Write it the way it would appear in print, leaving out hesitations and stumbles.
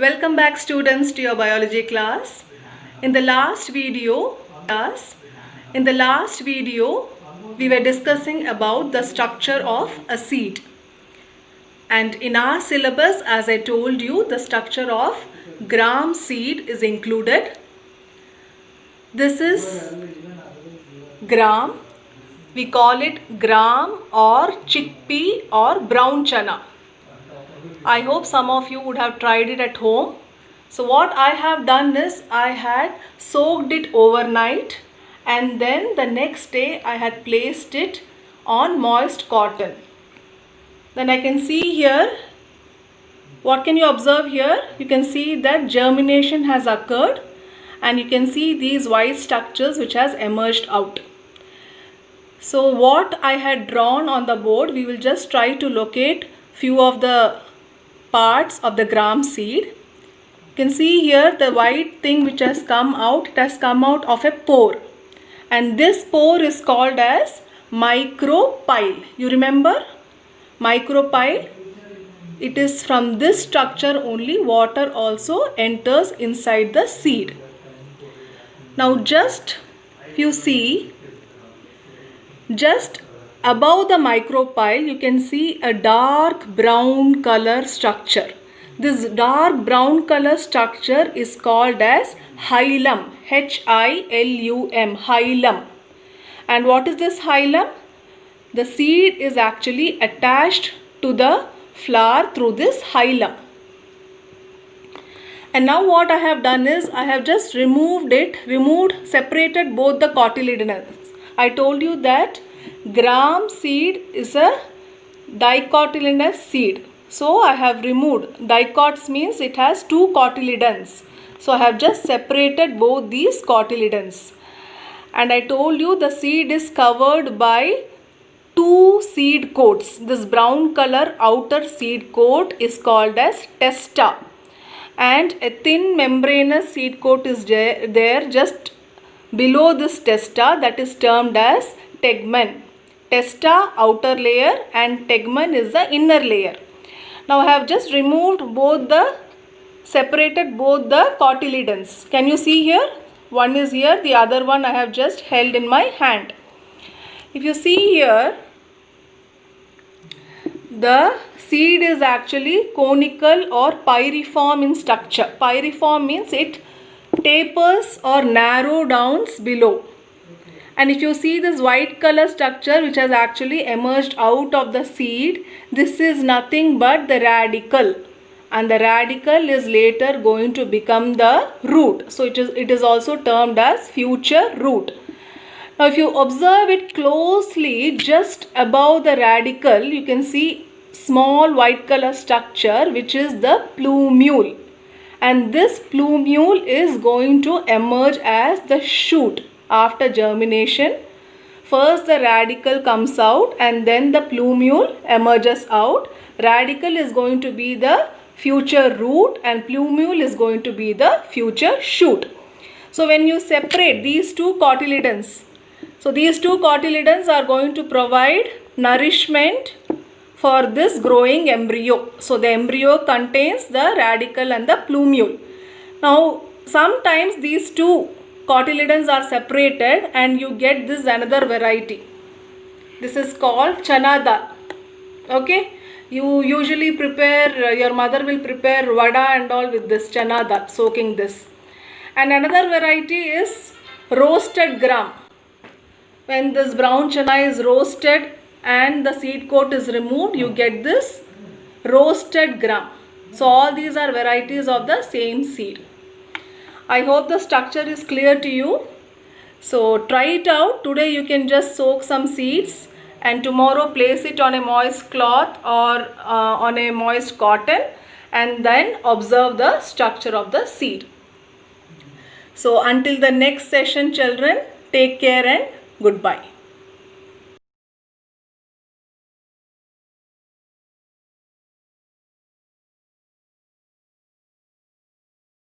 Welcome back students to your biology class. In the last video, we were discussing about the structure of a seed. And in our syllabus, as I told you, the structure of gram seed is included. This is gram. We call it gram or chickpea or brown chana. I hope some of you would have tried it at home. So what I have done is I had soaked it overnight and then the next day I had placed it on moist cotton. Then I can see here, what can you observe here? You can see that germination has occurred and you can see these white structures which has emerged out. So what I had drawn on the board, we will just try to locate few of the parts of the gram seed. You can see here the white thing which has come out, it has come out of a pore. And this pore is called as micropyle. You remember micropyle? It is from this structure only water also enters inside the seed. Now just you see, just above the micropyle you can see a dark brown color structure. This dark brown color structure is called as hilum, H-I-L-U-M, hilum. And what is this hilum? The seed is actually attached to the flower through this hilum. And now what I have done is I have just separated both the cotyledons. I told you that gram seed is a dicotyledonous seed. So I have removed, dicots means it has two cotyledons. So I have just separated both these cotyledons. And I told you the seed is covered by two seed coats. This brown color outer seed coat is called as testa. And a thin membranous seed coat is there just below this testa, that is termed as tegmen. Testa outer layer and tegmen is the inner layer. Now I have just separated both the cotyledons. Can you see here? One is here, the other one I have just held in my hand. If you see here, the seed is actually conical or pyriform in structure. Pyriform means it tapers or narrow downs below. And if you see this white color structure which has actually emerged out of the seed, this is nothing but the radicle. And the radicle is later going to become the root. So it is also termed as future root. Now if you observe it closely, just above the radicle, you can see small white color structure which is the plumule. And this plumule is going to emerge as the shoot after germination. First the radicle comes out and then the plumule emerges out. Radicle is going to be the future root and plumule is going to be the future shoot. So when you separate these two cotyledons, so these two cotyledons are going to provide nourishment for this growing embryo. So the embryo contains the radicle and the plumule. Now sometimes these two cotyledons are separated and you get this another variety. This is called chana dal. Okay, you usually prepare, your mother will prepare vada and all with this chana dal, soaking this. And another variety is roasted gram. When this brown chana is roasted and the seed coat is removed, you get this roasted gram. So all these are varieties of the same seed. I hope the structure is clear to you. So try it out. Today you can just soak some seeds and tomorrow place it on a moist cloth or on a moist cotton and then observe the structure of the seed. So until the next session children, take care and goodbye.